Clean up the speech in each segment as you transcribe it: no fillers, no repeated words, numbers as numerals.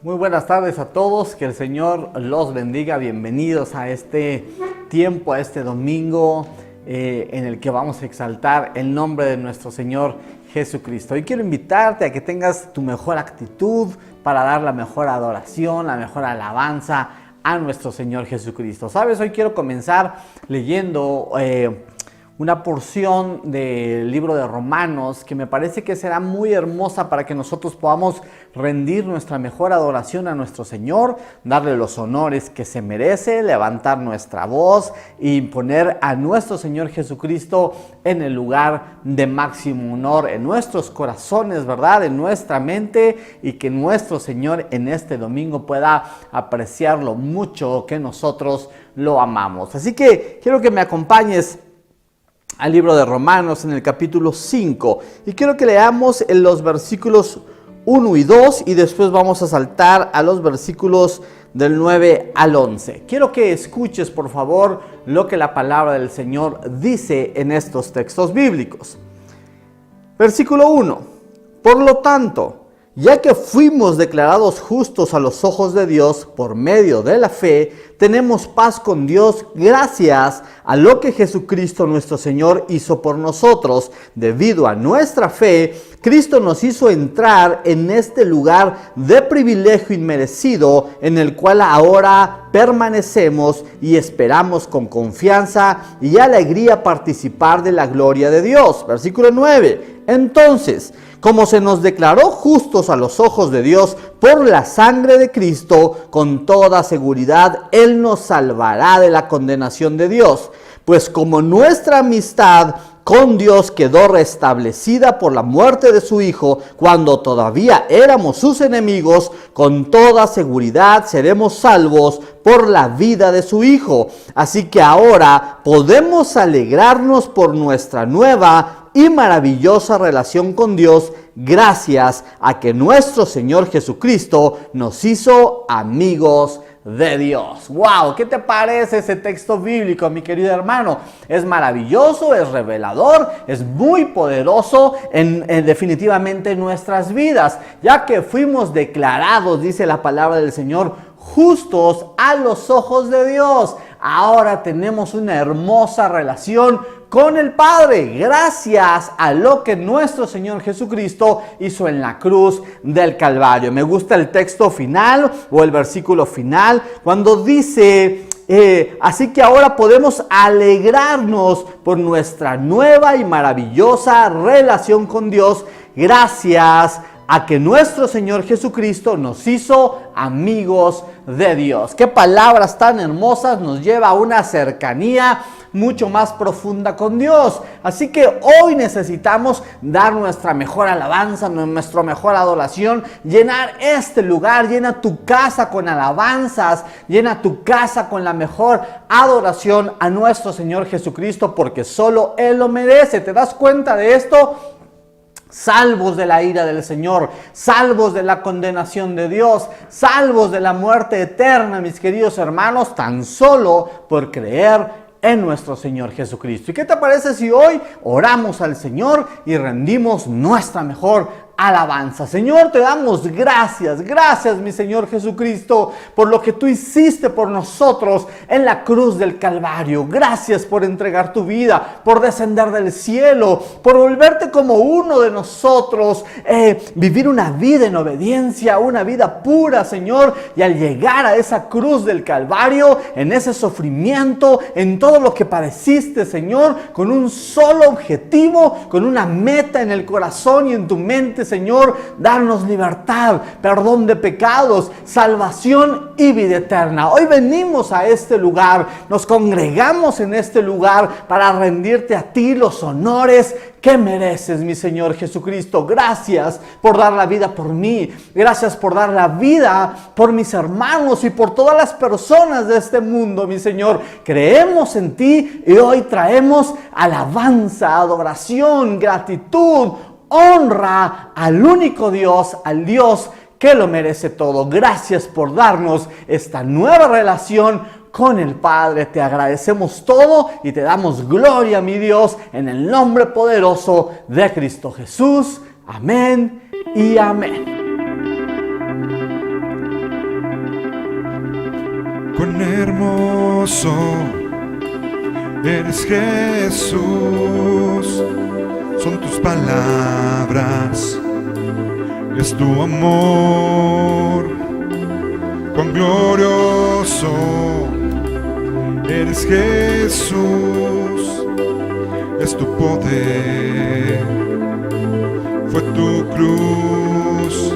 Muy buenas tardes a todos, que el Señor los bendiga. Bienvenidos a este tiempo, a este domingo en el que vamos a exaltar el nombre de nuestro Señor Jesucristo. Hoy quiero invitarte a que tengas tu mejor actitud para dar la mejor adoración, la mejor alabanza a nuestro Señor Jesucristo. ¿Sabes? Hoy quiero comenzar leyendo una porción del libro de Romanos que me parece que será muy hermosa para que nosotros podamos rendir nuestra mejor adoración a nuestro Señor, darle los honores que se merece, levantar nuestra voz y poner a nuestro Señor Jesucristo en el lugar de máximo honor en nuestros corazones, ¿verdad? En nuestra mente, y que nuestro Señor en este domingo pueda apreciar lo mucho que nosotros lo amamos. Así que quiero que me acompañes al libro de Romanos en el capítulo 5 y quiero que leamos en los versículos 1 y 2 y después vamos a saltar a los versículos del 9 al 11. Quiero que escuches por favor lo que la palabra del Señor dice en estos textos bíblicos. Versículo 1: Por lo tanto, ya que fuimos declarados justos a los ojos de Dios por medio de la fe, tenemos paz con Dios gracias a lo que Jesucristo nuestro Señor hizo por nosotros. Debido a nuestra fe, Cristo nos hizo entrar en este lugar de privilegio inmerecido en el cual ahora permanecemos y esperamos con confianza y alegría participar de la gloria de Dios. Versículo 9. Entonces, como se nos declaró justos a los ojos de Dios por la sangre de Cristo, con toda seguridad Él nos salvará de la condenación de Dios. Pues como nuestra amistad con Dios quedó restablecida por la muerte de su Hijo, cuando todavía éramos sus enemigos, con toda seguridad seremos salvos por la vida de su Hijo. Así que ahora podemos alegrarnos por nuestra nueva y maravillosa relación con Dios, gracias a que nuestro Señor Jesucristo nos hizo amigos de Dios. ¡Wow! ¿Qué te parece ese texto bíblico, mi querido hermano? Es maravilloso, es revelador, es muy poderoso definitivamente en nuestras vidas, ya que fuimos declarados, dice la palabra del Señor, justos a los ojos de Dios. Ahora tenemos una hermosa relación con el Padre, gracias a lo que nuestro Señor Jesucristo hizo en la cruz del Calvario. Me gusta el texto final o el versículo final cuando dice: así que ahora podemos alegrarnos por nuestra nueva y maravillosa relación con Dios, gracias a que nuestro Señor Jesucristo nos hizo amigos de Dios. Qué palabras tan hermosas, nos lleva a una cercanía mucho más profunda con Dios. Así que hoy necesitamos dar nuestra mejor alabanza, nuestra mejor adoración, llenar este lugar, llena tu casa con alabanzas, llena tu casa con la mejor adoración a nuestro Señor Jesucristo, porque solo Él lo merece. ¿Te das cuenta de esto? Salvos de la ira del Señor, salvos de la condenación de Dios, salvos de la muerte eterna, mis queridos hermanos, tan solo por creer en nuestro Señor Jesucristo. ¿Y qué te parece si hoy oramos al Señor y rendimos nuestra mejor alabanza? Señor, te damos gracias, gracias mi Señor Jesucristo, por lo que tú hiciste por nosotros en la cruz del Calvario. Gracias por entregar tu vida, por descender del cielo, por volverte como uno de nosotros, vivir una vida en obediencia, una vida pura, Señor, y al llegar a esa cruz del Calvario, en ese sufrimiento, en todo lo que padeciste, Señor, con un solo objetivo, con una meta en el corazón y en tu mente, Señor, darnos libertad, perdón de pecados, salvación y vida eterna. Hoy venimos a este lugar, nos congregamos en este lugar para rendirte a ti los honores que mereces, mi Señor Jesucristo. Gracias por dar la vida por mí, gracias por dar la vida por mis hermanos y por todas las personas de este mundo, mi Señor. Creemos en ti y hoy traemos alabanza, adoración, gratitud, honra al único Dios, al Dios que lo merece todo. Gracias por darnos esta nueva relación con el Padre. Te agradecemos todo y te damos gloria, mi Dios, en el nombre poderoso de Cristo Jesús. Amén y amén. hermoso eres, Jesús. Son tus palabras, es tu amor. Cuán glorioso eres, Jesús. Es tu poder, fue tu cruz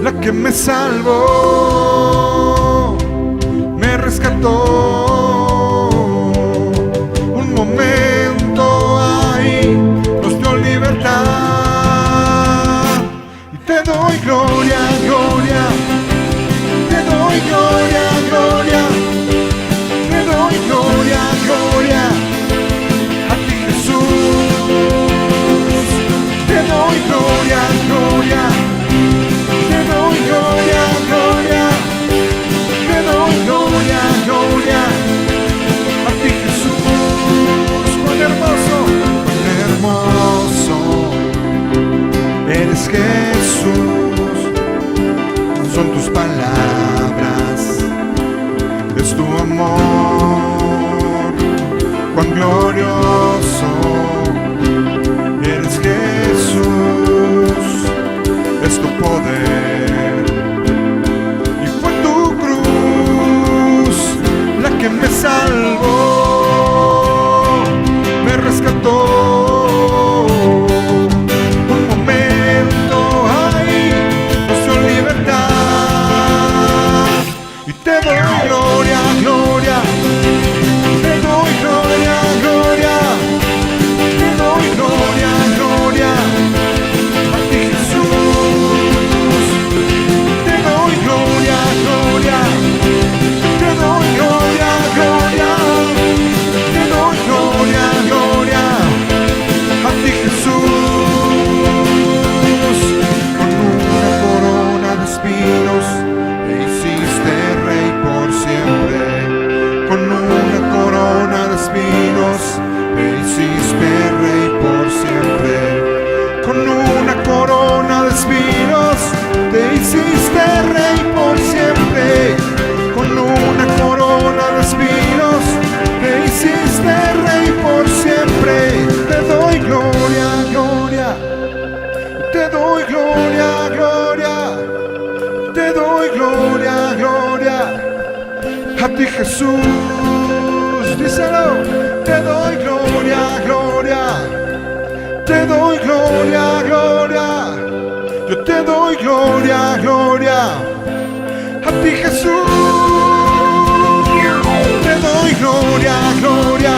la que me salvó, me rescató. Un momento ahí nos dio libertad. Y te doy gloria, gloria. Te doy gloria, gloria. Te doy gloria, gloria. A ti, Jesús. Te doy gloria, gloria. Te doy gloria, gloria. Te doy gloria, gloria. A ti, Jesús. Cuán hermoso eres, Jesús. Son tus palabras, es tu amor. Cuán glorioso eres, Jesús. Es tu poder y fue tu cruz la que me salvó, me rescató. Un momento ahí nos dio libertad. Y te doy gloria, gloria. Te doy gloria, gloria. Te doy gloria, gloria. A ti, Jesús. Te doy gloria, gloria. Te doy gloria, gloria. Te doy gloria, gloria. A ti, Jesús. Con una corona de espinos te hiciste rey por siempre. Con una corona de espinos te hiciste rey por siempre. Con una corona de espinos te hiciste rey por siempre. Con una corona de espinos te hiciste rey por siempre. Te doy gloria, gloria. Te doy gloria, gloria. Te doy gloria, gloria. A ti, Jesús, díselo. Te doy gloria, gloria. Te doy gloria, gloria. Yo te doy gloria, gloria. A ti, Jesús. Te doy gloria, gloria.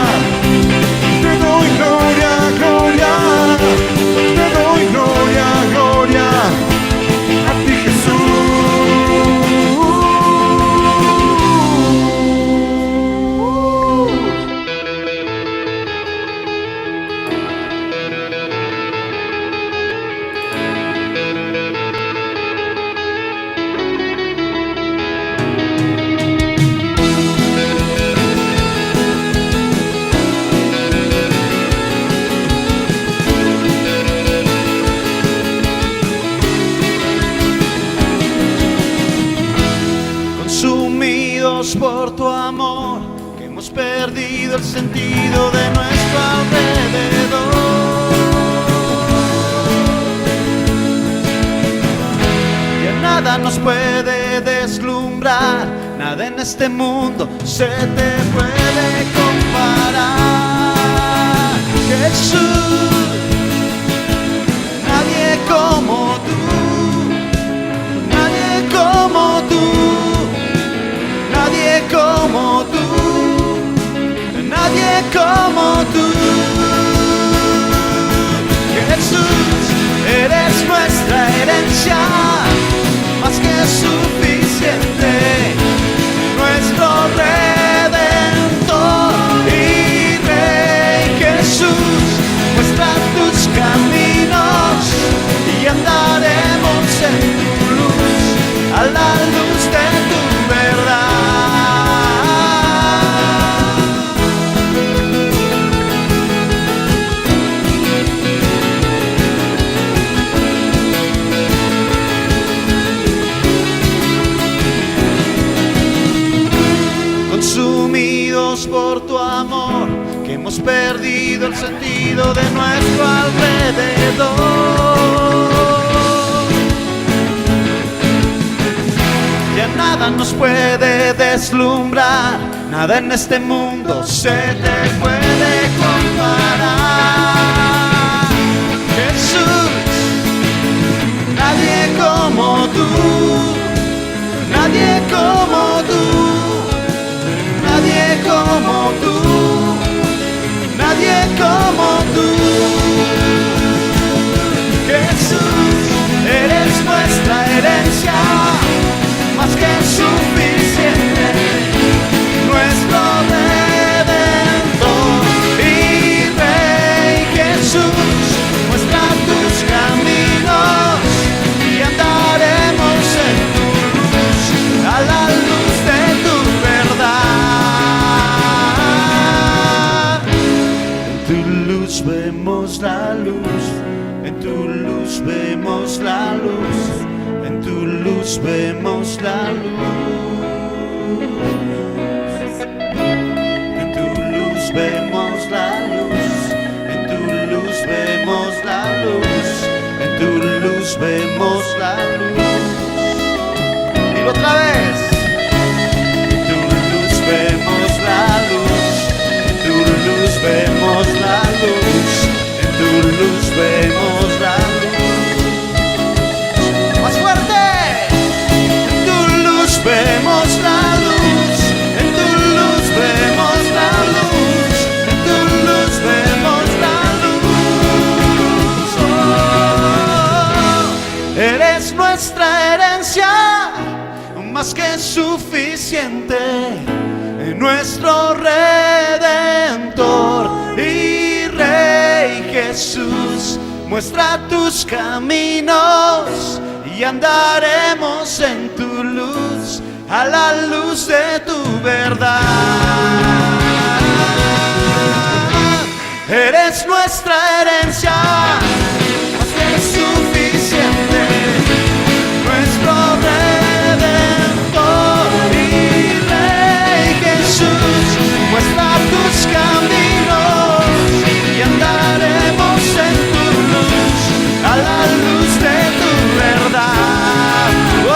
Te doy gloria, gloria. Te doy gloria, gloria. A ti, Jesús. Por tu amor, que hemos perdido el sentido de nuestro alrededor. Ya nada nos puede deslumbrar, nada en este mundo se te puede comparar. Jesús, nadie como tú, nadie como tú. Nadie como tú, nadie como tú. Jesús, eres nuestra herencia, más que suficiente, nuestro Redentor y Rey. Jesús, muestra tus caminos y andaremos en tu luz, a la luz de tu verdad. perdimos por tu amor, que hemos perdido el sentido de nuestro alrededor. Ya nada nos puede deslumbrar, nada en este mundo se te puede comparar. Jesús, nadie como tú, nadie como tú, nadie como tú, nadie como tú. Jesús, eres nuestra herencia, más que suficiente, nuestro Redentor y Rey. Jesús, muestra tus caminos y andaremos en tu luz, a la luz de tu verdad. En tu luz vemos la luz, en tu luz vemos la luz, en tu luz vemos la luz, en tu luz vemos la luz, en tu luz vemos la luz, en tu luz vemos la luz. Dilo otra vez. En tu luz vemos la luz, en tu luz vemos la luz, en tu luz vemos la luz. Vemos la luz, en tu luz vemos la luz, en tu luz vemos la luz. Oh, eres nuestra herencia, más que suficiente, nuestro Redentor y Rey. Jesús, muestra tus caminos y andaremos en tu luz, a la luz de tu verdad. Eres nuestra herencia, más que suficiente, nuestro Redentor y Rey. Jesús, muestra tus caminos y andaremos en tu luz, a la luz de tu verdad. Oh.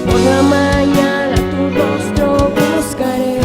Por la mañana tu rostro buscaré.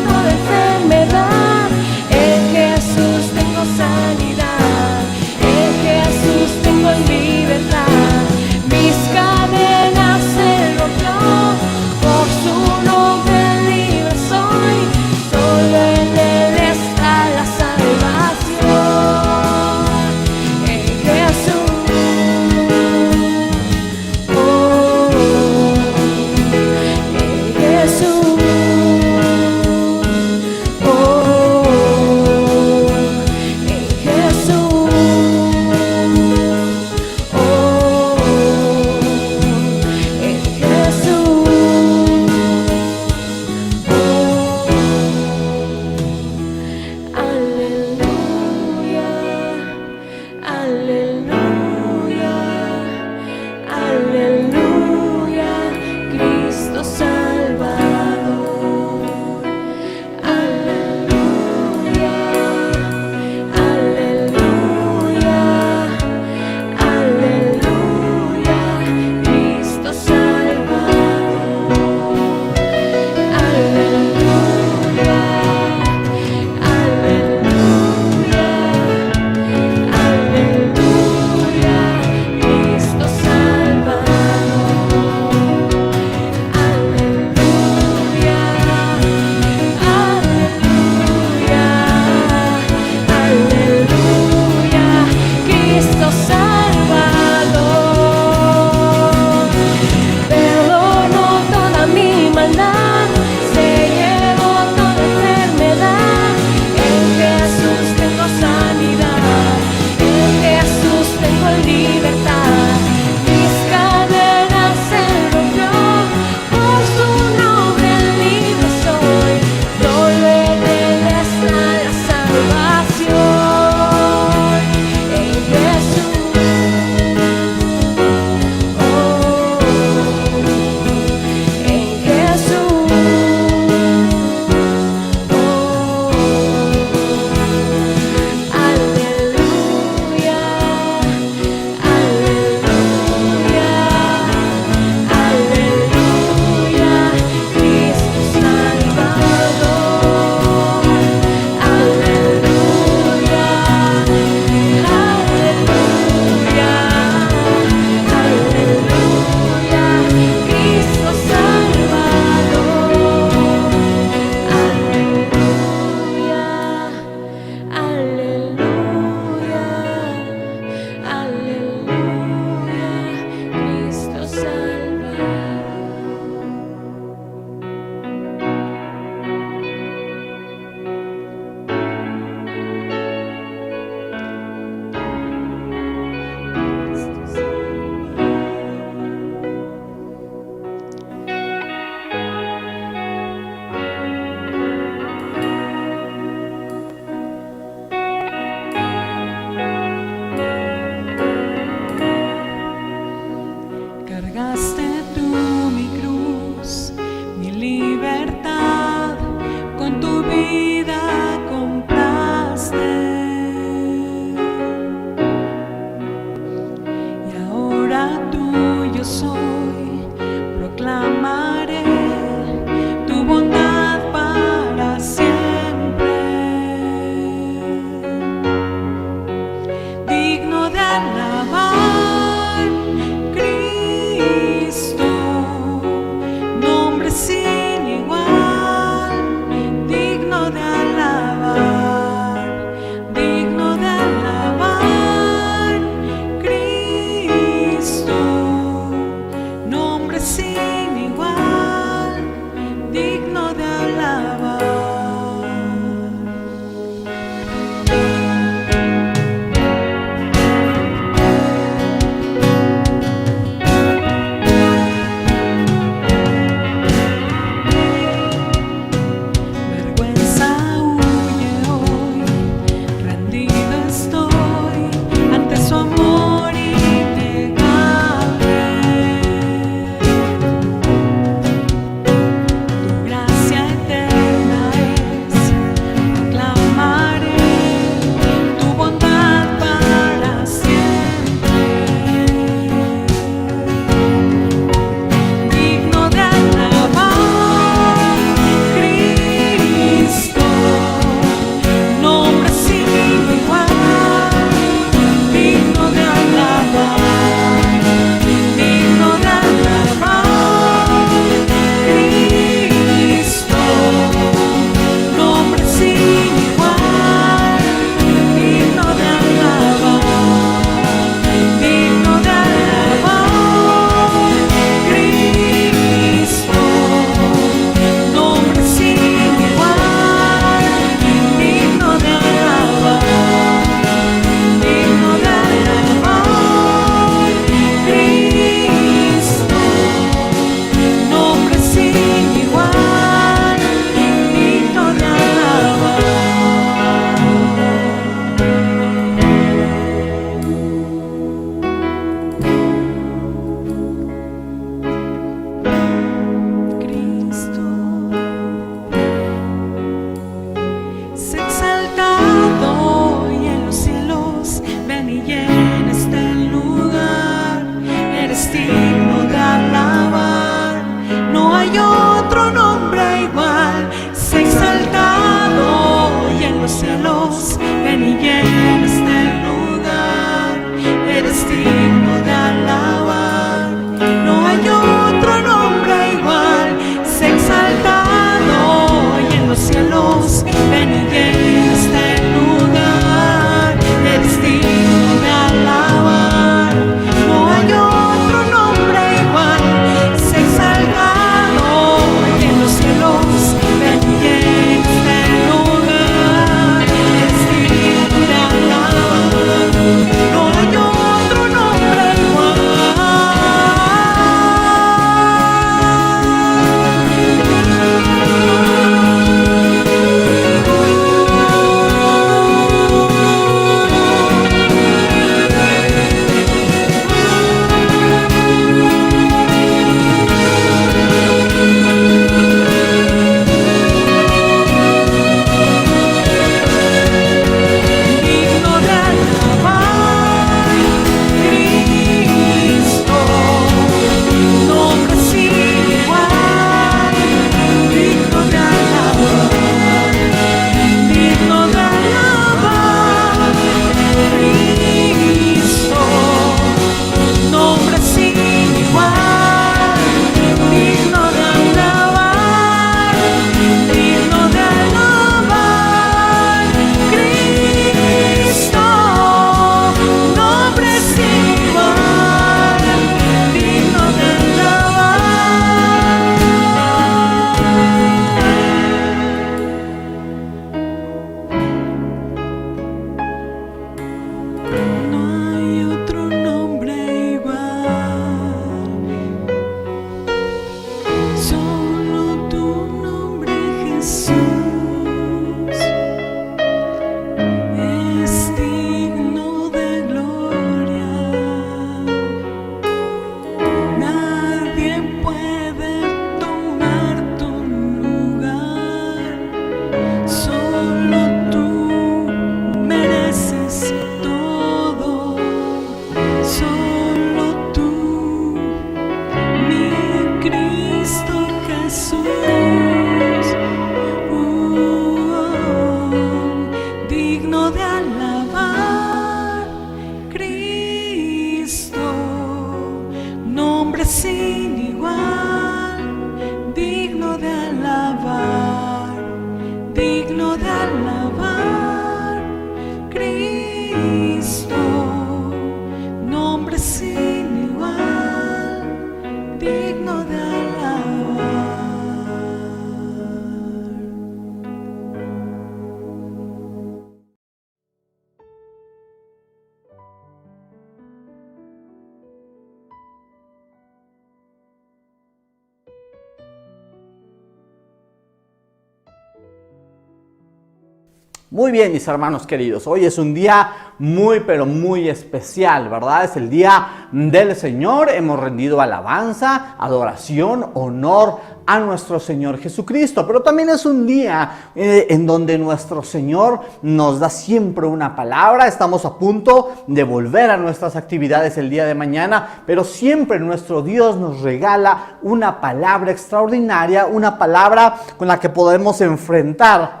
Muy bien, mis hermanos queridos, hoy es un día muy pero muy especial, ¿verdad? Es el día del Señor, hemos rendido alabanza, adoración, honor a nuestro Señor Jesucristo, pero también es un día en donde nuestro Señor nos da siempre una palabra. Estamos a punto de volver a nuestras actividades el día de mañana, pero siempre nuestro Dios nos regala una palabra extraordinaria, una palabra con la que podemos enfrentar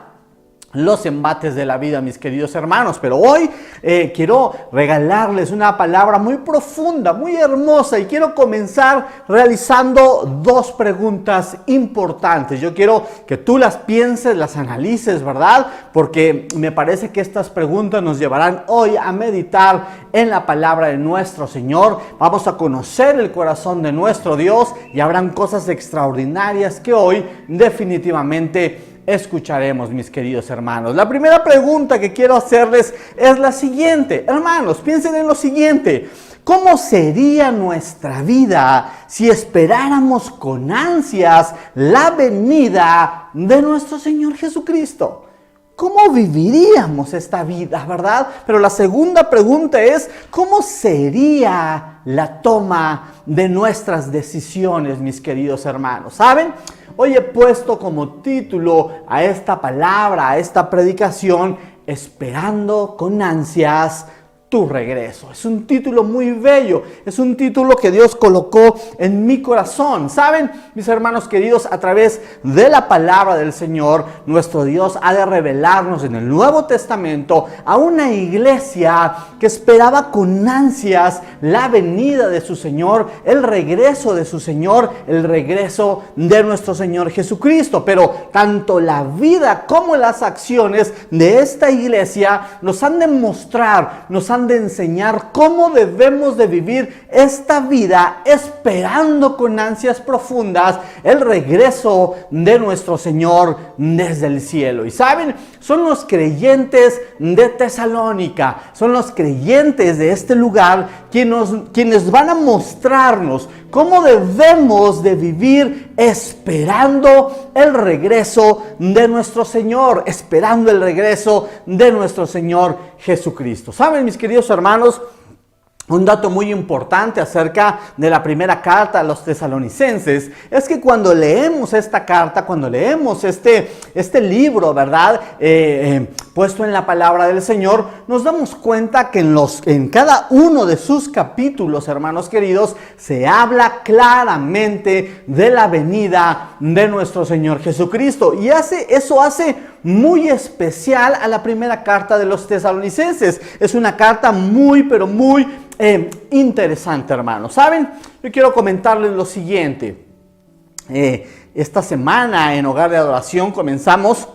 los embates de la vida, mis queridos hermanos. Pero hoy quiero regalarles una palabra muy profunda, muy hermosa, y quiero comenzar realizando dos preguntas importantes. Yo quiero que tú las pienses, las analices, ¿verdad? Porque me parece que estas preguntas nos llevarán hoy a meditar en la palabra de nuestro Señor. Vamos a conocer el corazón de nuestro Dios y habrán cosas extraordinarias que hoy definitivamente escucharemos, mis queridos hermanos. La primera pregunta que quiero hacerles es la siguiente. Hermanos, piensen en lo siguiente: ¿cómo sería nuestra vida si esperáramos con ansias la venida de nuestro Señor Jesucristo? ¿Cómo viviríamos esta vida, verdad? Pero la segunda pregunta es: ¿cómo sería la toma de nuestras decisiones, mis queridos hermanos? ¿Saben? Hoy he puesto como título a esta palabra, a esta predicación, esperando con ansias tu regreso. Es un título muy bello, es un título que Dios colocó en mi corazón. ¿Saben, mis hermanos queridos? A través de la palabra del Señor, nuestro Dios ha de revelarnos en el Nuevo Testamento a una iglesia que esperaba con ansias la venida de su Señor, el regreso de su Señor, el regreso de nuestro Señor Jesucristo. Pero tanto la vida como las acciones de esta iglesia nos han de mostrar, nos han de enseñar cómo debemos de vivir esta vida esperando con ansias profundas el regreso de nuestro Señor desde el cielo. Y saben, son los creyentes de Tesalónica, son los creyentes de este lugar quienes van a mostrarnos cómo debemos de vivir esperando el regreso de nuestro Señor, esperando el regreso de nuestro Señor Jesucristo. ¿Saben, mis queridos hermanos? Un dato muy importante acerca de la primera carta a los tesalonicenses es que cuando leemos esta carta, cuando leemos este libro, ¿verdad? Puesto en la palabra del Señor, nos damos cuenta que en cada uno de sus capítulos, hermanos queridos, se habla claramente de la venida de nuestro Señor Jesucristo. Y eso hace muy especial a la primera carta de los tesalonicenses. Es una carta muy, pero muy interesante, hermanos. ¿Saben? Yo quiero comentarles lo siguiente. Esta semana en Hogar de Adoración comenzamos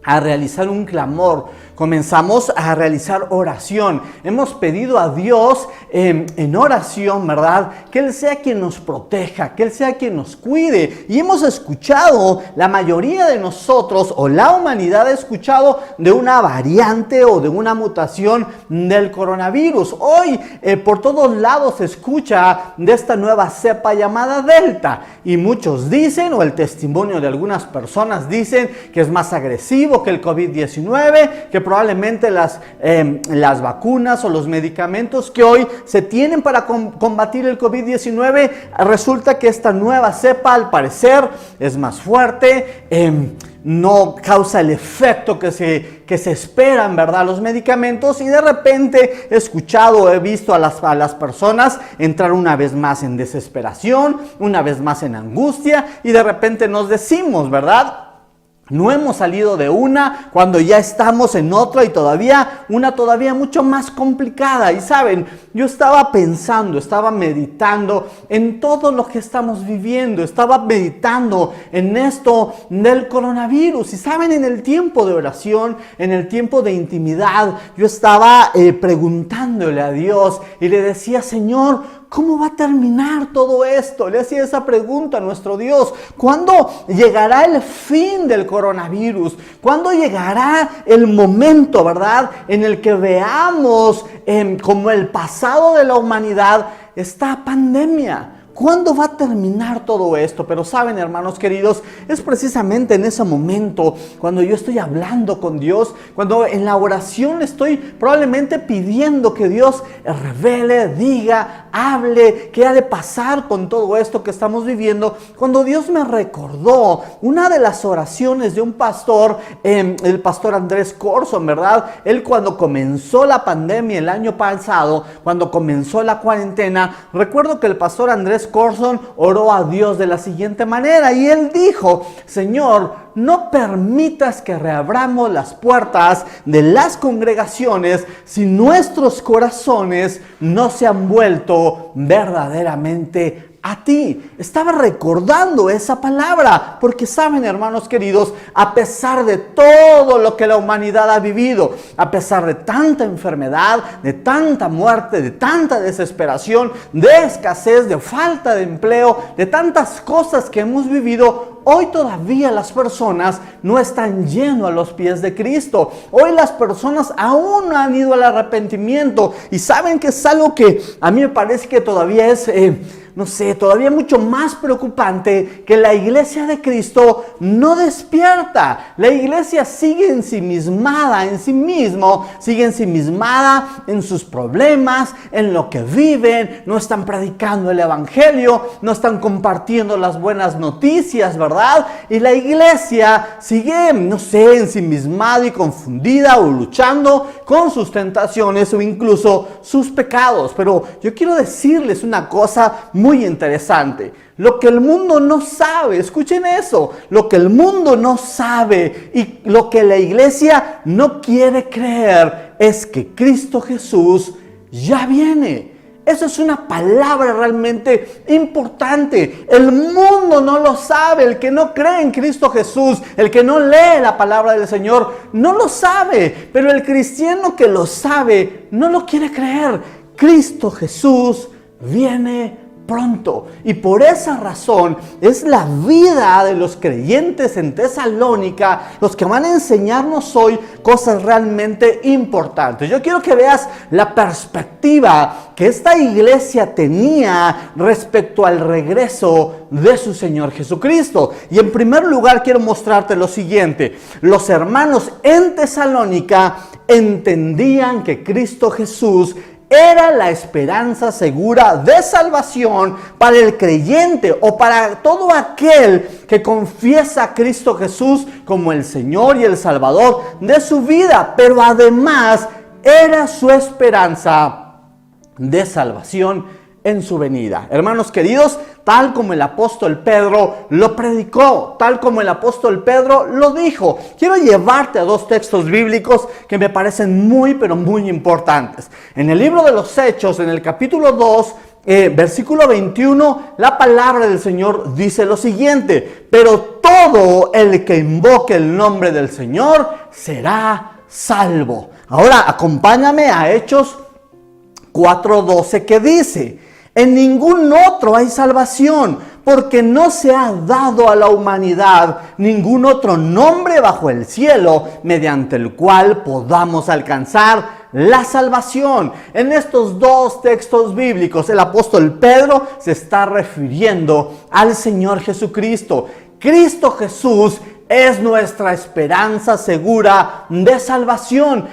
a realizar un clamor, comenzamos a realizar oración. Hemos pedido a Dios en oración, ¿verdad? Que Él sea quien nos proteja, que Él sea quien nos cuide. Y hemos escuchado, la mayoría de nosotros o la humanidad ha escuchado de una variante o de una mutación del coronavirus. Hoy por todos lados se escucha de esta nueva cepa llamada Delta. Y muchos dicen, o el testimonio de algunas personas dicen, que es más agresivo que el COVID-19, que probablemente las vacunas o los medicamentos que hoy se tienen para combatir el COVID-19, resulta que esta nueva cepa al parecer es más fuerte, no causa el efecto que se esperan, ¿verdad? Los medicamentos. Y de repente he visto a las personas entrar una vez más en desesperación, una vez más en angustia, y de repente nos decimos, ¿verdad? No hemos salido de una cuando ya estamos en otra, y todavía mucho más complicada. Y saben, yo estaba pensando, estaba meditando en todo lo que estamos viviendo, estaba meditando en esto del coronavirus. Y saben, en el tiempo de oración, en el tiempo de intimidad, yo estaba preguntándole a Dios y le decía: Señor, ¿cómo va a terminar todo esto? Le hacía esa pregunta a nuestro Dios. ¿Cuándo llegará el fin del coronavirus? ¿Cuándo llegará el momento, verdad, en el que veamos como el pasado de la humanidad esta pandemia? ¿Cuándo va a terminar todo esto? Pero saben, hermanos queridos, es precisamente en ese momento cuando yo estoy hablando con Dios, cuando en la oración le estoy probablemente pidiendo que Dios revele, diga, hable, qué ha de pasar con todo esto que estamos viviendo. Cuando Dios me recordó una de las oraciones de un pastor, el pastor Andrés Corson, ¿verdad? Él, cuando comenzó la pandemia el año pasado, cuando comenzó la cuarentena, recuerdo que el pastor Andrés Corson oró a Dios de la siguiente manera, y él dijo: Señor, no permitas que reabramos las puertas de las congregaciones si nuestros corazones no se han vuelto verdaderamente a ti. Estaba recordando esa palabra, porque saben, hermanos queridos, a pesar de todo lo que la humanidad ha vivido, a pesar de tanta enfermedad, de tanta muerte, de tanta desesperación, de escasez, de falta de empleo, de tantas cosas que hemos vivido, hoy todavía las personas no están yendo a los pies de Cristo. Hoy las personas aún no han ido al arrepentimiento, y saben que es algo que a mí me parece que todavía es todavía mucho más preocupante, que la iglesia de Cristo no despierta. La iglesia sigue ensimismada en sí mismo, sigue ensimismada en sus problemas, en lo que viven, no están predicando el evangelio, no están compartiendo las buenas noticias, ¿verdad? Y la iglesia sigue, ensimismada y confundida, o luchando con sus tentaciones o incluso sus pecados. Pero yo quiero decirles una cosa muy interesante. Lo que el mundo no sabe, escuchen eso, lo que el mundo no sabe y lo que la iglesia no quiere creer es que Cristo Jesús ya viene. Eso es una palabra realmente importante. El mundo no lo sabe. El que no cree en Cristo Jesús, el que no lee la palabra del Señor, no lo sabe. Pero el cristiano que lo sabe, no lo quiere creer. Cristo Jesús viene pronto, y por esa razón es la vida de los creyentes en Tesalónica los que van a enseñarnos hoy cosas realmente importantes. Yo quiero que veas la perspectiva que esta iglesia tenía respecto al regreso de su Señor Jesucristo. Y en primer lugar quiero mostrarte lo siguiente: los hermanos en Tesalónica entendían que Cristo Jesús era la esperanza segura de salvación para el creyente, o para todo aquel que confiesa a Cristo Jesús como el Señor y el Salvador de su vida. Pero además era su esperanza de salvación en su venida. Hermanos queridos, tal como el apóstol Pedro lo predicó, tal como el apóstol Pedro lo dijo, quiero llevarte a dos textos bíblicos que me parecen muy, pero muy importantes. En el libro de los Hechos, en el capítulo 2, versículo 21, la palabra del Señor dice lo siguiente: pero todo el que invoque el nombre del Señor será salvo. Ahora acompáñame a Hechos 4:12, que dice: en ningún otro hay salvación, porque no se ha dado a la humanidad ningún otro nombre bajo el cielo mediante el cual podamos alcanzar la salvación. En estos dos textos bíblicos, el apóstol Pedro se está refiriendo al Señor Jesucristo. Cristo Jesús es nuestra esperanza segura de salvación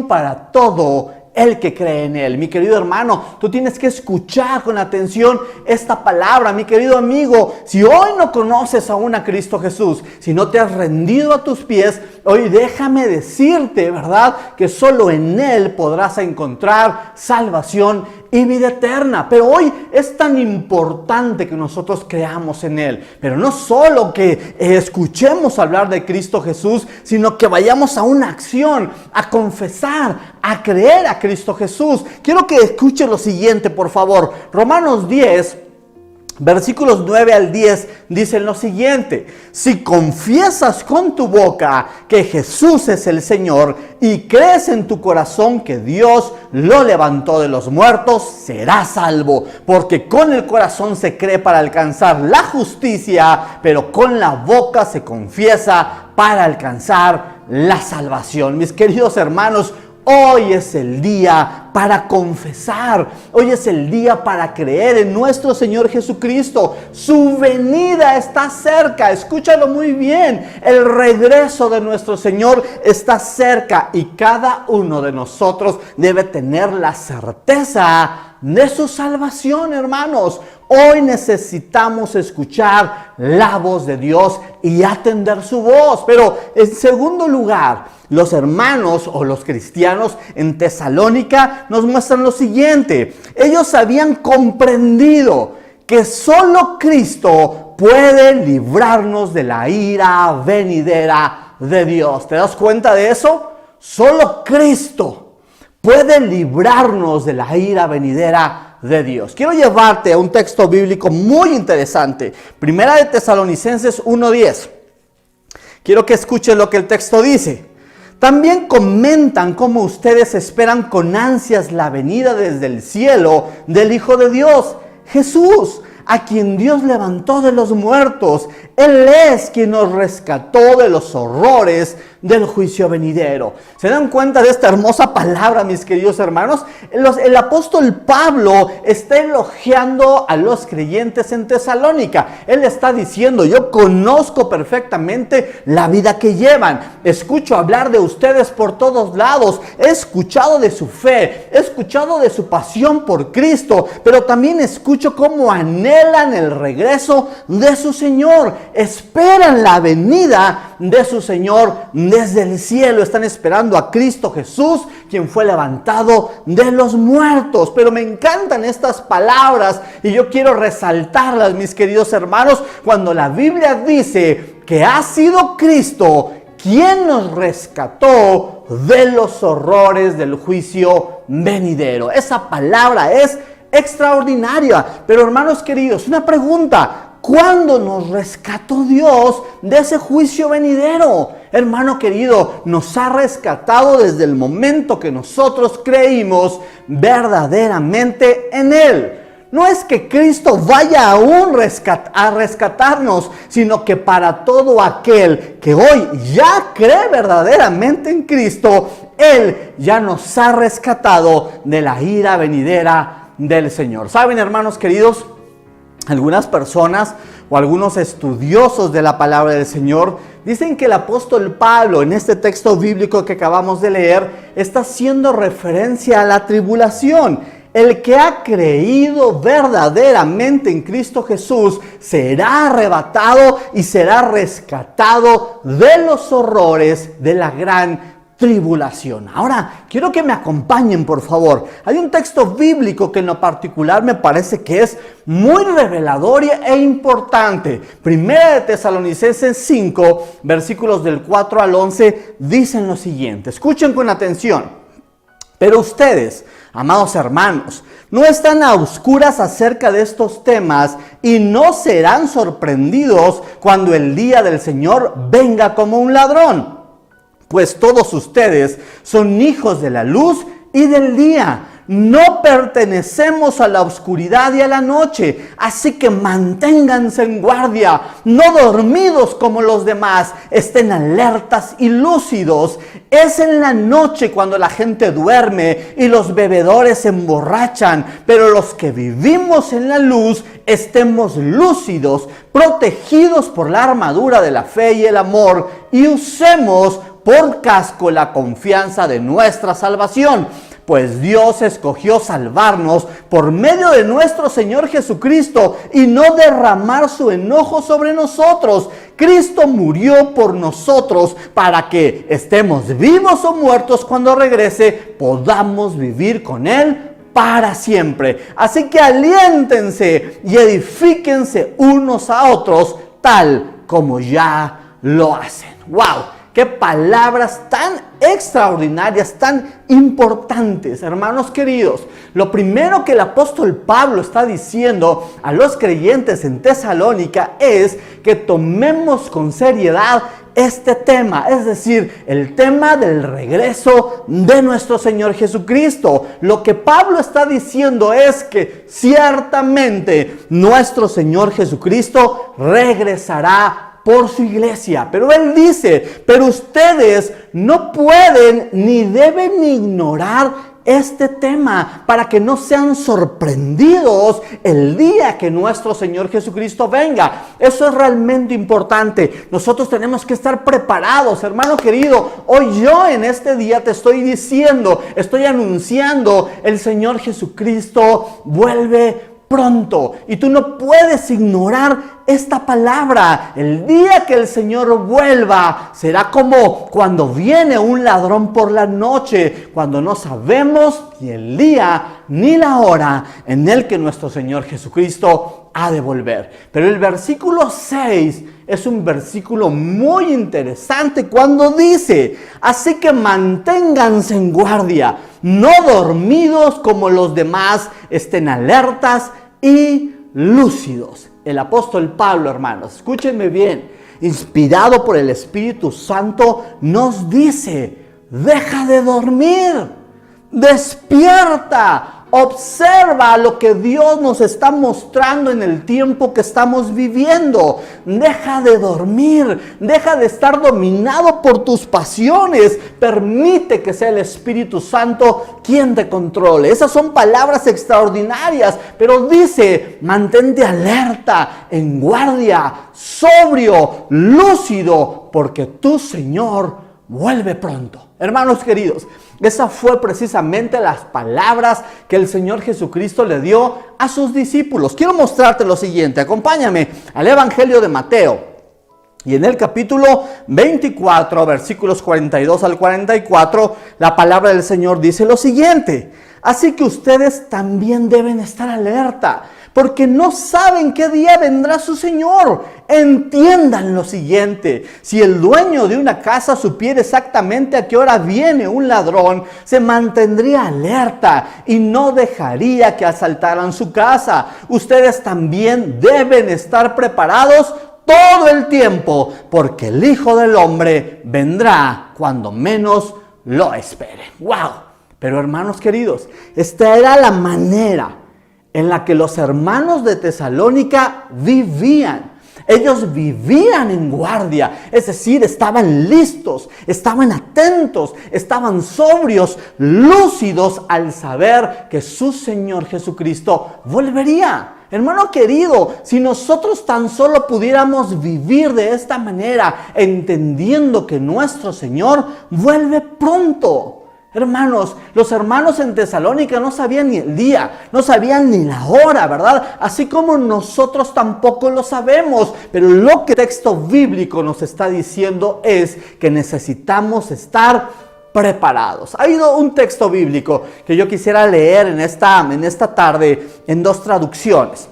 para todo el que cree en Él. Mi querido hermano, tú tienes que escuchar con atención esta palabra. Mi querido amigo, si hoy no conoces aún a Cristo Jesús, si no te has rendido a tus pies, hoy déjame decirte, ¿verdad?, que solo en Él podrás encontrar salvación y vida eterna. Pero hoy es tan importante que nosotros creamos en Él. Pero no solo que escuchemos hablar de Cristo Jesús, sino que vayamos a una acción, a confesar, a creer a Cristo Jesús. Quiero que escuche lo siguiente, por favor. Romanos 10, versículos 9 al 10 dicen lo siguiente: si confiesas con tu boca que Jesús es el Señor y crees en tu corazón que Dios lo levantó de los muertos, serás salvo. Porque con el corazón se cree para alcanzar la justicia, pero con la boca se confiesa para alcanzar la salvación. Mis queridos hermanos, Hoy es el día para confesar, hoy es el día para creer en nuestro Señor Jesucristo. Su venida está cerca, escúchalo muy bien, el regreso de nuestro Señor está cerca y cada uno de nosotros debe tener la certeza de su salvación, hermanos. Hoy necesitamos escuchar la voz de Dios y atender su voz. Pero en segundo lugar, los hermanos o los cristianos en Tesalónica nos muestran lo siguiente. Ellos habían comprendido que solo Cristo puede librarnos de la ira venidera de Dios. ¿Te das cuenta de eso? Solo Cristo puede librarnos de la ira venidera de Dios. Quiero llevarte a un texto bíblico muy interesante. Primera de Tesalonicenses 1:10. Quiero que escuchen lo que el texto dice. También comentan cómo ustedes esperan con ansias la venida desde el cielo del Hijo de Dios, Jesús, a quien Dios levantó de los muertos. Él es quien nos rescató de los horrores del juicio venidero. ¿Se dan cuenta de esta hermosa palabra, mis queridos hermanos? El apóstol Pablo está elogiando a los creyentes en Tesalónica. Él está diciendo: yo conozco perfectamente la vida que llevan. Escucho hablar de ustedes por todos lados. He escuchado de su fe. He escuchado de su pasión por Cristo. Pero también escucho cómo anhelan el regreso de su Señor. Esperan la venida de su Señor desde el cielo. Están esperando a Cristo Jesús, quien fue levantado de los muertos. Pero me encantan estas palabras y yo quiero resaltarlas, mis queridos hermanos, cuando la Biblia dice que ha sido Cristo quien nos rescató de los horrores del juicio venidero. Esa palabra es extraordinaria. Pero, hermanos queridos, una pregunta: ¿cuándo nos rescató Dios de ese juicio venidero? Hermano querido, nos ha rescatado desde el momento que nosotros creímos verdaderamente en Él. No es que Cristo vaya aún a rescatarnos, sino que para todo aquel que hoy ya cree verdaderamente en Cristo, Él ya nos ha rescatado de la ira venidera del Señor. ¿Saben, hermanos queridos? Algunas personas o algunos estudiosos de la palabra del Señor dicen que el apóstol Pablo, en este texto bíblico que acabamos de leer, está haciendo referencia a la tribulación. El que ha creído verdaderamente en Cristo Jesús será arrebatado y será rescatado de los horrores de la gran tribulación. Ahora, quiero que me acompañen, por favor. Hay un texto bíblico que en lo particular me parece que es muy revelador e importante. Primera de Tesalonicenses 5, versículos del 4 al 11, dicen lo siguiente. Escuchen con atención. Pero ustedes, amados hermanos, no están a oscuras acerca de estos temas y no serán sorprendidos cuando el día del Señor venga como un ladrón. Pues todos ustedes son hijos de la luz y del día. No pertenecemos a la oscuridad y a la noche. Así que manténganse en guardia, no dormidos como los demás. Estén alertas y lúcidos. Es en la noche cuando la gente duerme y los bebedores se emborrachan. Pero los que vivimos en la luz, estemos lúcidos, protegidos por la armadura de la fe y el amor, y usemos por casco la confianza de nuestra salvación. Pues Dios escogió salvarnos por medio de nuestro Señor Jesucristo y no derramar su enojo sobre nosotros. Cristo murió por nosotros para que estemos vivos o muertos cuando regrese, podamos vivir con Él para siempre. Así que aliéntense y edifíquense unos a otros tal como ya lo hacen. ¡Wow! ¡Qué palabras tan extraordinarias, tan importantes, hermanos queridos! Lo primero que el apóstol Pablo está diciendo a los creyentes en Tesalónica es que tomemos con seriedad este tema, es decir, el tema del regreso de nuestro Señor Jesucristo. Lo que Pablo está diciendo es que ciertamente nuestro Señor Jesucristo regresará por su iglesia. Pero Él dice, pero ustedes no pueden ni deben ignorar este tema para que no sean sorprendidos el día que nuestro Señor Jesucristo venga. Eso es realmente importante. Nosotros tenemos que estar preparados, hermano querido. Hoy yo en este día te estoy diciendo, estoy anunciando, el Señor Jesucristo vuelve pronto, y tú no puedes ignorar esta palabra. El día que el Señor vuelva será como cuando viene un ladrón por la noche, cuando no sabemos ni el día ni la hora en el que nuestro Señor Jesucristo ha de volver. Pero el versículo 6 es un versículo muy interesante cuando dice: así que manténganse en guardia, no dormidos como los demás, estén alertas y lúcidos. El apóstol Pablo, hermanos, escúchenme bien, inspirado por el Espíritu Santo, nos dice: deja de dormir, despierta. Observa lo que Dios nos está mostrando en el tiempo que estamos viviendo. Deja de dormir, deja de estar dominado por tus pasiones. Permite que sea el Espíritu Santo quien te controle. Esas son palabras extraordinarias, pero dice: mantente alerta, en guardia, sobrio, lúcido, porque tu Señor vuelve pronto. Hermanos queridos, esas fue precisamente las palabras que el Señor Jesucristo le dio a sus discípulos. Quiero mostrarte lo siguiente. Acompáñame al Evangelio de Mateo. Y en el capítulo 24, versículos 42 al 44, la palabra del Señor dice lo siguiente: así que ustedes también deben estar alerta, porque no saben qué día vendrá su Señor. Entiendan lo siguiente: si el dueño de una casa supiera exactamente a qué hora viene un ladrón, se mantendría alerta y no dejaría que asaltaran su casa. Ustedes también deben estar preparados todo el tiempo, porque el Hijo del Hombre vendrá cuando menos lo espere. ¡Wow! Pero hermanos queridos, esta era la manera en la que los hermanos de Tesalónica vivían. Ellos vivían en guardia, es decir, estaban listos, estaban atentos, estaban sobrios, lúcidos al saber que su Señor Jesucristo volvería. Hermano querido, si nosotros tan solo pudiéramos vivir de esta manera, entendiendo que nuestro Señor vuelve pronto. Hermanos, los hermanos en Tesalónica no sabían ni el día, no sabían ni la hora, ¿verdad? Así como nosotros tampoco lo sabemos. Pero lo que el texto bíblico nos está diciendo es que necesitamos estar preparados. Hay un texto bíblico que yo quisiera leer en esta tarde en dos traducciones.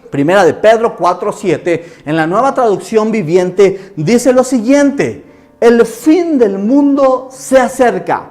Primera de Pedro 4:7, en la Nueva Traducción Viviente, dice lo siguiente: el fin del mundo se acerca.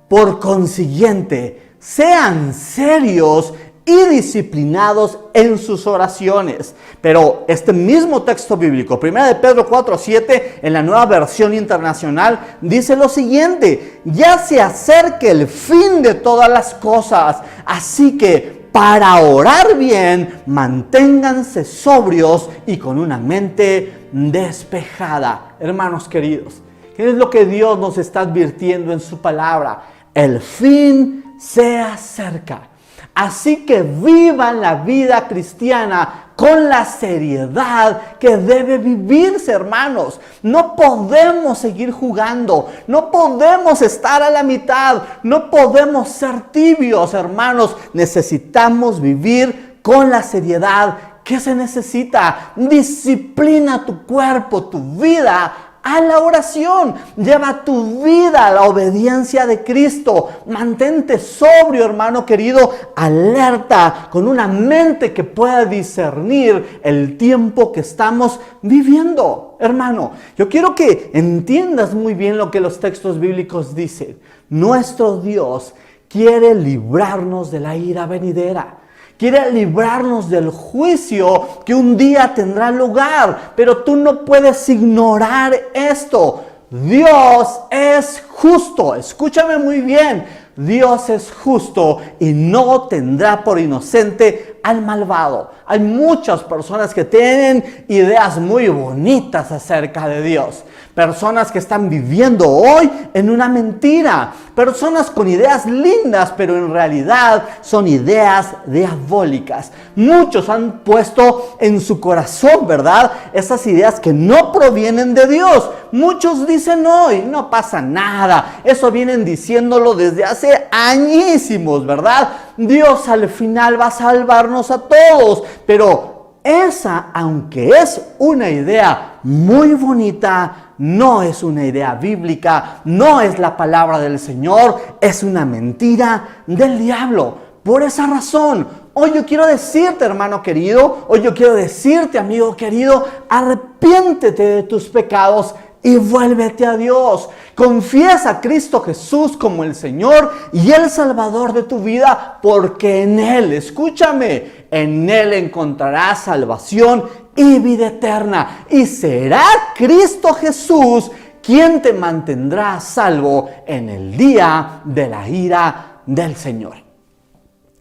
Por consiguiente, sean serios y disciplinados en sus oraciones. Pero este mismo texto bíblico, 1 de Pedro 4:7, en la Nueva Versión Internacional, dice lo siguiente: ya se acerca el fin de todas las cosas, así que para orar bien, manténganse sobrios y con una mente despejada. Hermanos queridos, ¿qué es lo que Dios nos está advirtiendo en su palabra? El fin se acerca. Así que vivan la vida cristiana con la seriedad que debe vivirse, hermanos. No podemos seguir jugando, no podemos estar a la mitad, no podemos ser tibios, hermanos. Necesitamos vivir con la seriedad que se necesita. Disciplina tu cuerpo, tu vida a la oración. Lleva tu vida a la obediencia de Cristo. Mantente sobrio, hermano querido, alerta, con una mente que pueda discernir el tiempo que estamos viviendo. Hermano, yo quiero que entiendas muy bien lo que los textos bíblicos dicen. Nuestro Dios quiere librarnos de la ira venidera. Quiere librarnos del juicio que un día tendrá lugar. Pero tú no puedes ignorar esto. Dios es justo. Escúchame muy bien. Dios es justo y no tendrá por inocente al malvado. Hay muchas personas que tienen ideas muy bonitas acerca de Dios. Personas que están viviendo hoy en una mentira. Personas con ideas lindas, pero en realidad son ideas diabólicas. Muchos han puesto en su corazón, ¿verdad?, esas ideas que no provienen de Dios. Muchos dicen hoy, no pasa nada. Eso vienen diciéndolo desde hace añísimos, ¿verdad? Dios al final va a salvarnos a todos. Pero esa, aunque es una idea muy bonita, no es una idea bíblica, no es la palabra del Señor, es una mentira del diablo. Por esa razón, hoy yo quiero decirte, hermano querido, hoy yo quiero decirte, amigo querido, arrepiéntete de tus pecados y vuélvete a Dios. Confiesa a Cristo Jesús como el Señor y el Salvador de tu vida, porque en Él, escúchame, en Él encontrarás salvación y vida eterna. Y será Cristo Jesús quien te mantendrá a salvo en el día de la ira del Señor.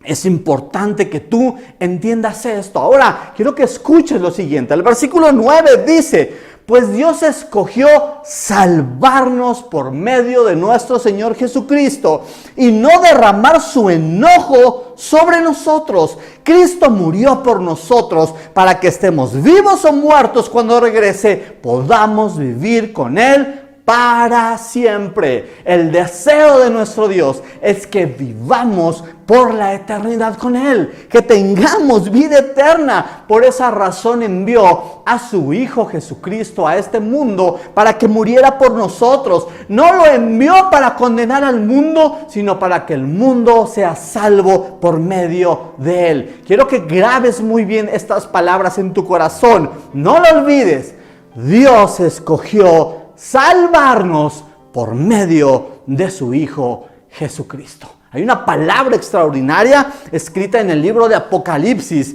Es importante que tú entiendas esto. Ahora, quiero que escuches lo siguiente. El versículo 9 dice: pues Dios escogió salvarnos por medio de nuestro Señor Jesucristo y no derramar su enojo sobre nosotros. Cristo murió por nosotros para que estemos vivos o muertos cuando regrese, podamos vivir con Él para siempre. El deseo de nuestro Dios es que vivamos por la eternidad con Él, que tengamos vida eterna. Por esa razón envió a su Hijo Jesucristo a este mundo para que muriera por nosotros. No lo envió para condenar al mundo, sino para que el mundo sea salvo por medio de Él. Quiero que grabes muy bien estas palabras en tu corazón. No lo olvides. Dios escogió salvarnos por medio de su Hijo Jesucristo. Hay una palabra extraordinaria escrita en el libro de Apocalipsis,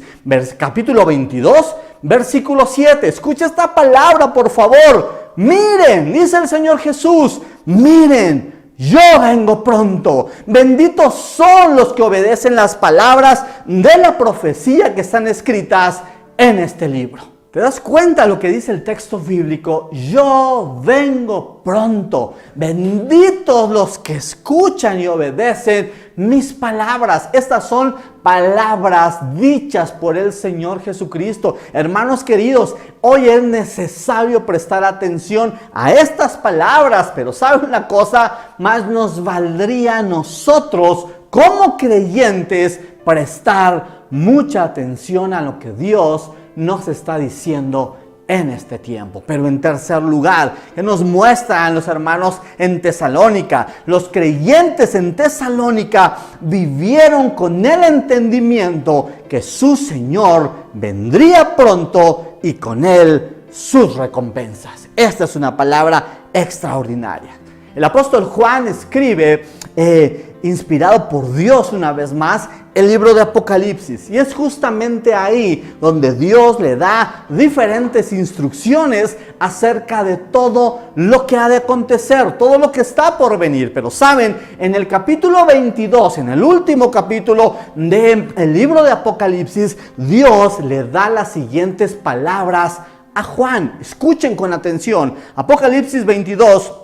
capítulo 22, versículo 7. Escucha esta palabra, por favor. Miren, dice el Señor Jesús, miren, yo vengo pronto. Benditos son los que obedecen las palabras de la profecía que están escritas en este libro. ¿Te das cuenta lo que dice el texto bíblico? Yo vengo pronto. Benditos los que escuchan y obedecen mis palabras. Estas son palabras dichas por el Señor Jesucristo. Hermanos queridos, hoy es necesario prestar atención a estas palabras. Pero ¿saben una cosa? Más nos valdría a nosotros como creyentes prestar mucha atención a lo que Dios nos está diciendo en este tiempo. Pero en tercer lugar, que nos muestran los hermanos en Tesalónica, los creyentes en Tesalónica vivieron con el entendimiento que su Señor vendría pronto y con Él sus recompensas. Esta es una palabra extraordinaria. El apóstol Juan escribe, inspirado por Dios una vez más, el libro de Apocalipsis. Y es justamente ahí donde Dios le da diferentes instrucciones acerca de todo lo que ha de acontecer, todo lo que está por venir. Pero saben, en el capítulo 22, en el último capítulo del libro de Apocalipsis, Dios le da las siguientes palabras a Juan. Escuchen con atención. Apocalipsis 22,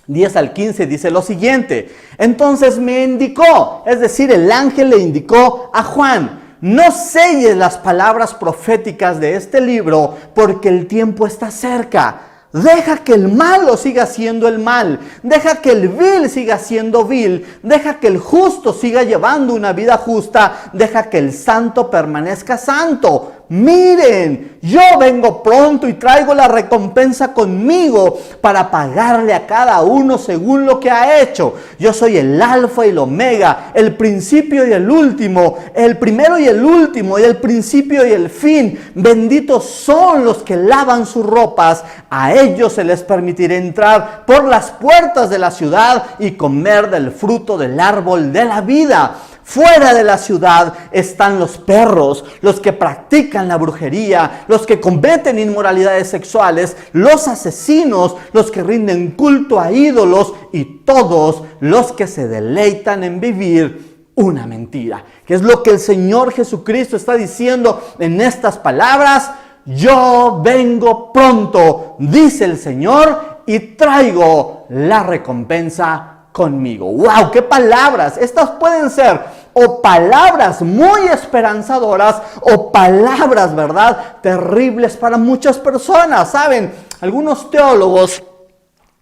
10 al 15 dice lo siguiente: entonces me indicó, es decir, el ángel le indicó a Juan: no selles las palabras proféticas de este libro, porque el tiempo está cerca. Deja que el malo siga siendo el mal, deja que el vil siga siendo vil, deja que el justo siga llevando una vida justa, deja que el santo permanezca santo. Miren, yo vengo pronto y traigo la recompensa conmigo para pagarle a cada uno según lo que ha hecho. Yo soy el alfa y el omega, el principio y el último, el primero y el último, y el principio y el fin. Benditos son los que lavan sus ropas, a ellos se les permitirá entrar por las puertas de la ciudad y comer del fruto del árbol de la vida. Fuera de la ciudad están los perros, los que practican la brujería, los que cometen inmoralidades sexuales, los asesinos, los que rinden culto a ídolos y todos los que se deleitan en vivir una mentira. ¿Qué es lo que el Señor Jesucristo está diciendo en estas palabras? Yo vengo pronto, dice el Señor, y traigo la recompensa conmigo. ¡Wow! ¡Qué palabras! Estas pueden ser o palabras muy esperanzadoras o palabras, ¿verdad?, terribles para muchas personas. ¿Saben? Algunos teólogos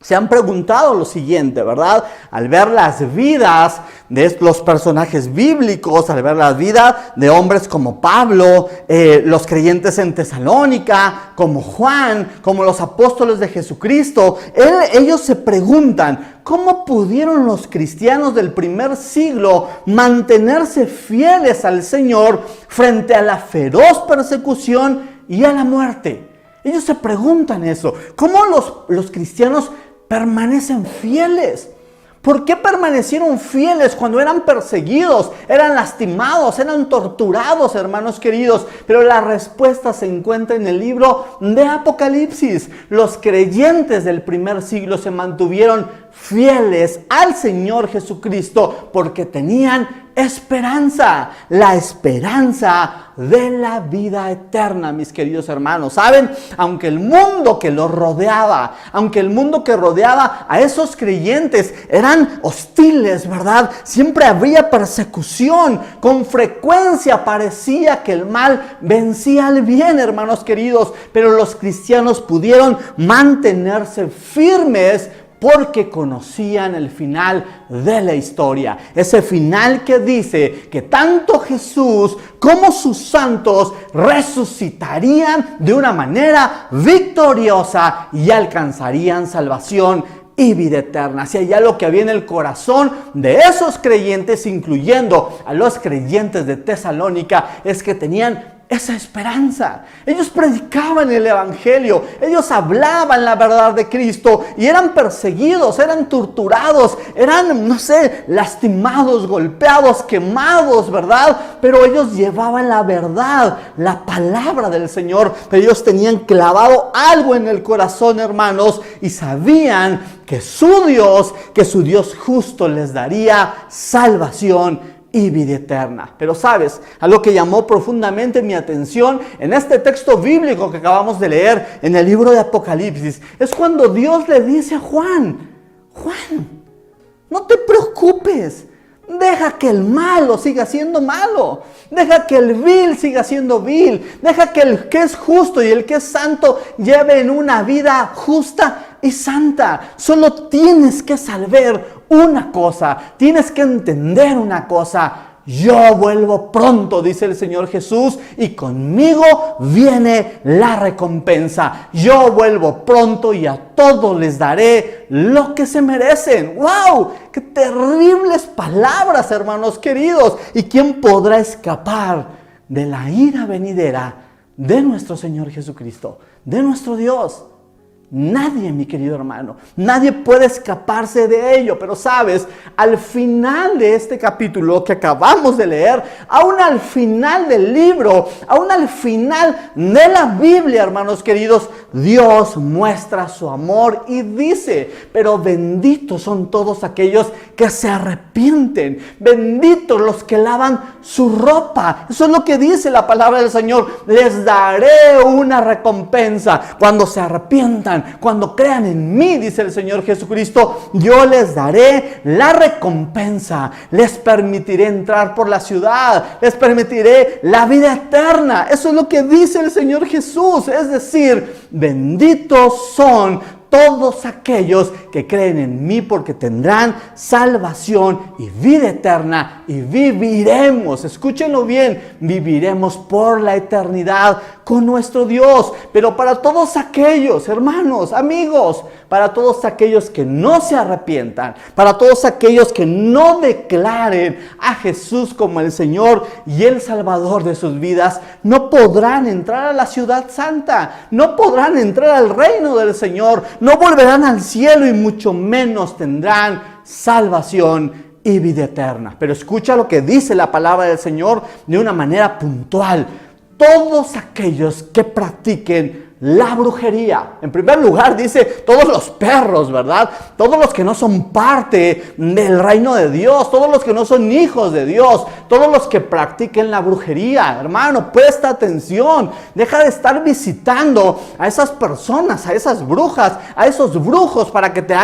se han preguntado lo siguiente, ¿verdad? Al ver las vidas de los personajes bíblicos, al ver la vida de hombres como Pablo, los creyentes en Tesalónica, como Juan, como los apóstoles de Jesucristo, ellos se preguntan, ¿cómo pudieron los cristianos del primer siglo mantenerse fieles al Señor frente a la feroz persecución y a la muerte? Ellos se preguntan eso. ¿Cómo los cristianos permanecen fieles? ¿Por qué permanecieron fieles cuando eran perseguidos, eran lastimados, eran torturados, hermanos queridos? Pero la respuesta se encuentra en el libro de Apocalipsis. Los creyentes del primer siglo se mantuvieron fieles al Señor Jesucristo porque tenían esperanza, la esperanza de la vida eterna, mis queridos hermanos. ¿Saben? Aunque el mundo que los rodeaba, a esos creyentes eran hostiles, ¿verdad? Siempre había persecución, con frecuencia parecía que el mal vencía al bien, hermanos queridos, pero los cristianos pudieron mantenerse firmes porque conocían el final de la historia. Ese final que dice que tanto Jesús como sus santos resucitarían de una manera victoriosa y alcanzarían salvación y vida eterna. Si hay algo que había en el corazón de esos creyentes, incluyendo a los creyentes de Tesalónica, es que tenían esa esperanza. Ellos predicaban el evangelio, ellos hablaban la verdad de Cristo y eran perseguidos, eran torturados, eran, lastimados, golpeados, quemados, ¿verdad? Pero ellos llevaban la verdad, la palabra del Señor. Pero ellos tenían clavado algo en el corazón, hermanos, y sabían que su Dios justo les daría salvación y vida eterna. Pero sabes, algo que llamó profundamente mi atención en este texto bíblico que acabamos de leer en el libro de Apocalipsis, es cuando Dios le dice a Juan, no te preocupes, deja que el malo siga siendo malo, deja que el vil siga siendo vil, deja que el que es justo y el que es santo lleven una vida justa y santa. Solo tienes que saber una cosa, tienes que entender una cosa: yo vuelvo pronto, dice el Señor Jesús, y conmigo viene la recompensa. Yo vuelvo pronto y a todos les daré lo que se merecen. ¡Wow! ¡Qué terribles palabras, hermanos queridos! ¿Y quién podrá escapar de la ira venidera de nuestro Señor Jesucristo, de nuestro Dios? Nadie, mi querido hermano, nadie puede escaparse de ello. Pero sabes, al final de este capítulo que acabamos de leer, aún al final del libro, aún al final de la Biblia, hermanos queridos, Dios muestra su amor y dice: pero benditos son todos aquellos que se arrepienten, benditos los que lavan su ropa. Eso es lo que dice la palabra del Señor: les daré una recompensa cuando se arrepientan, cuando crean en mí, dice el Señor Jesucristo. Yo les daré la recompensa, les permitiré entrar por la ciudad, les permitiré la vida eterna. Eso es lo que dice el Señor Jesús. Es decir, benditos son todos aquellos que creen en mí, porque tendrán salvación y vida eterna, y viviremos, escúchenlo bien, viviremos por la eternidad con nuestro Dios. Pero para todos aquellos, hermanos, amigos, para todos aquellos que no se arrepientan, para todos aquellos que no declaren a Jesús como el Señor y el Salvador de sus vidas, no podrán entrar a la ciudad santa, no podrán entrar al reino del Señor, no volverán al cielo y mucho menos tendrán salvación y vida eterna. Pero escucha lo que dice la palabra del Señor de una manera puntual: todos aquellos que practiquen la brujería. En primer lugar dice todos los perros, ¿verdad? Todos los que no son parte del reino de Dios, todos los que no son hijos de Dios, todos los que practiquen la brujería. Hermano, presta atención, deja de estar visitando a esas personas, a esas brujas, a esos brujos para que te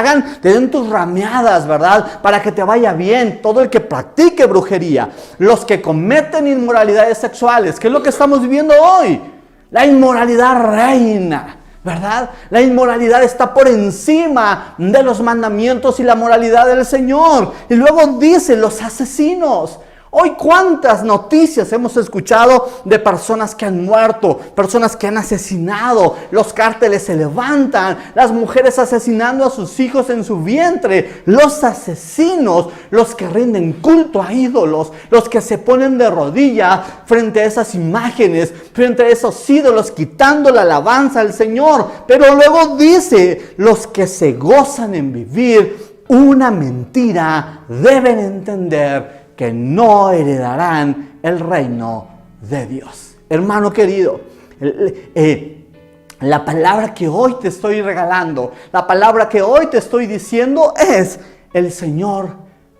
den tus rameadas, ¿verdad? Para que te vaya bien. Todo el que practique brujería, los que cometen inmoralidades sexuales, ¿qué es lo que estamos viviendo hoy? La inmoralidad reina, ¿verdad? La inmoralidad está por encima de los mandamientos y la moralidad del Señor. Y luego dice los asesinos. Hoy cuántas noticias hemos escuchado de personas que han muerto, personas que han asesinado, los cárteles se levantan, las mujeres asesinando a sus hijos en su vientre, los asesinos, los que rinden culto a ídolos, los que se ponen de rodillas frente a esas imágenes, frente a esos ídolos, quitando la alabanza al Señor. Pero luego dice, los que se gozan en vivir una mentira deben entender que no heredarán el reino de Dios. Hermano querido, la palabra que hoy te estoy regalando, la palabra que hoy te estoy diciendo es: el Señor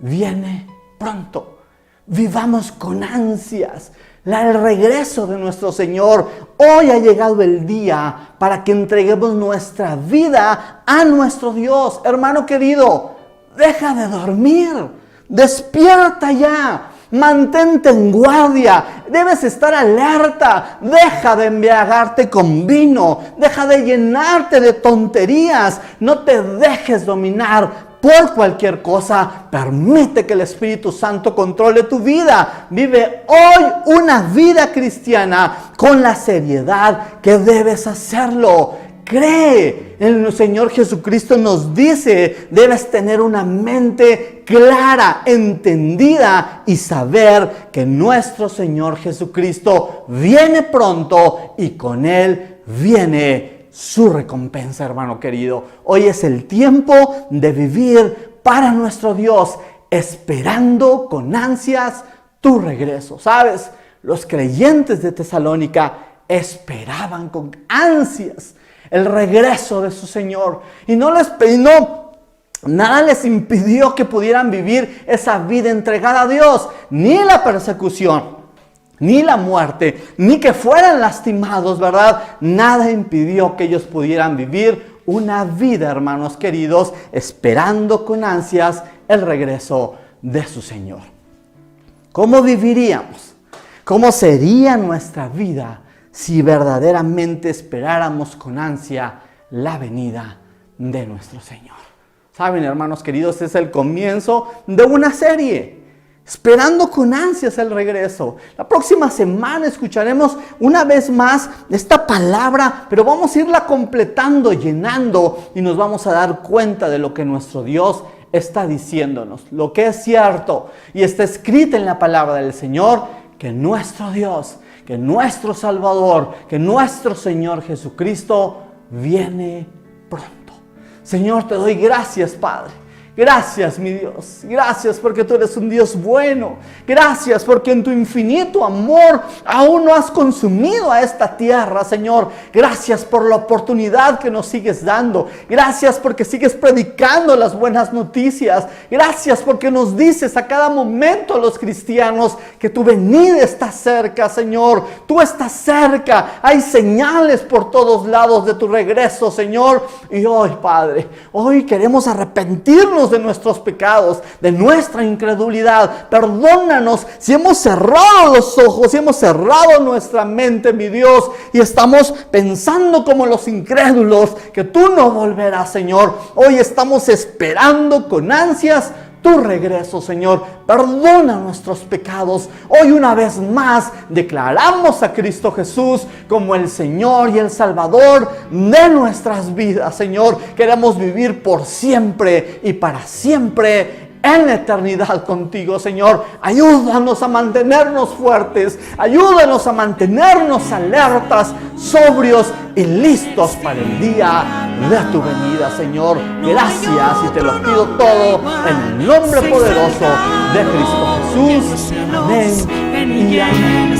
viene pronto. Vivamos con ansias el regreso de nuestro Señor. Hoy ha llegado el día para que entreguemos nuestra vida a nuestro Dios. Hermano querido, deja de dormir. Despierta ya, mantente en guardia, debes estar alerta, deja de embriagarte con vino, deja de llenarte de tonterías, no te dejes dominar por cualquier cosa, permite que el Espíritu Santo controle tu vida. Vive hoy una vida cristiana con la seriedad que debes hacerlo. Cree en el Señor Jesucristo, nos dice, debes tener una mente clara, entendida y saber que nuestro Señor Jesucristo viene pronto y con Él viene su recompensa, hermano querido. Hoy es el tiempo de vivir para nuestro Dios, esperando con ansias tu regreso. ¿Sabes? Los creyentes de Tesalónica esperaban con ansias el regreso de su Señor. Y nada les impidió que pudieran vivir esa vida entregada a Dios. Ni la persecución, ni la muerte, ni que fueran lastimados, ¿verdad? Nada impidió que ellos pudieran vivir una vida, hermanos queridos, esperando con ansias el regreso de su Señor. ¿Cómo viviríamos? ¿Cómo sería nuestra vida si verdaderamente esperáramos con ansia la venida de nuestro Señor? Saben, hermanos queridos, este es el comienzo de una serie, esperando con ansias el regreso. La próxima semana escucharemos una vez más esta palabra, pero vamos a irla completando, llenando, y nos vamos a dar cuenta de lo que nuestro Dios está diciéndonos, lo que es cierto y está escrito en la palabra del Señor, que nuestro Dios, que nuestro Salvador, que nuestro Señor Jesucristo viene pronto. Señor, te doy gracias, Padre. Gracias, mi Dios. Gracias porque tú eres un Dios bueno. Gracias porque en tu infinito amor aún no has consumido a esta tierra, Señor. Gracias por la oportunidad que nos sigues dando. Gracias porque sigues predicando las buenas noticias. Gracias porque nos dices a cada momento a los cristianos que tu venida está cerca, Señor. Tú estás cerca. Hay señales por todos lados de tu regreso, Señor. Y hoy, Padre, hoy queremos arrepentirnos de nuestros pecados, de nuestra incredulidad. Perdónanos si hemos cerrado los ojos, si hemos cerrado nuestra mente, mi Dios, y estamos pensando como los incrédulos que tú no volverás, Señor. Hoy estamos esperando con ansias tu regreso, Señor. Perdona nuestros pecados. Hoy una vez más declaramos a Cristo Jesús como el Señor y el Salvador de nuestras vidas, Señor. Queremos vivir por siempre y para siempre en la eternidad contigo, Señor. Ayúdanos a mantenernos fuertes. Ayúdanos a mantenernos alertas, sobrios y listos para el día de tu venida, Señor. Gracias y te lo pido todo en el nombre poderoso de Cristo Jesús. Amén y amén.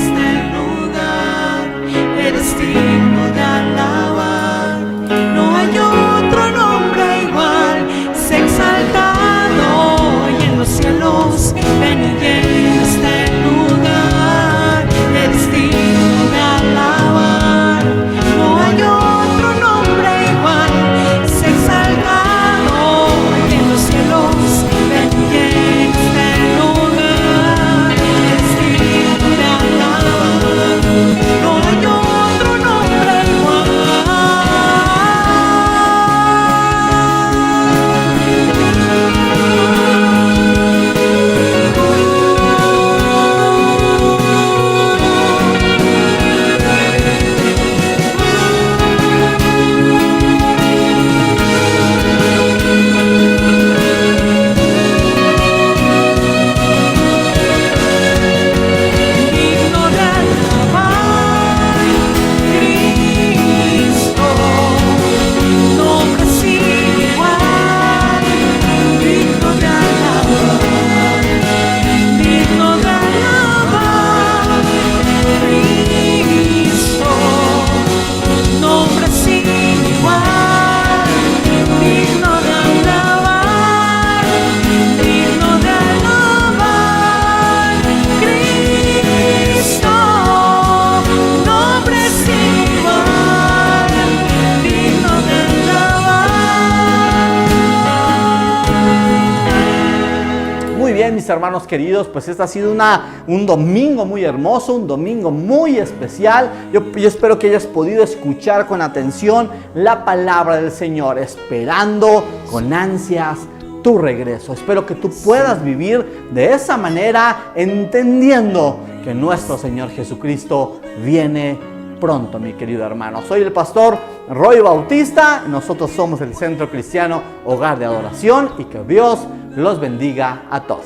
Eres digno de alabar. mis hermanos queridos, pues este ha sido un domingo muy hermoso, un domingo muy especial. Yo espero que hayas podido escuchar con atención la palabra del Señor, esperando con ansias tu regreso. Espero que tú puedas vivir de esa manera, entendiendo que nuestro Señor Jesucristo viene pronto, mi querido hermano. Soy el pastor Roy Bautista. Nosotros somos el Centro Cristiano Hogar de Adoración, y que Dios los bendiga a todos.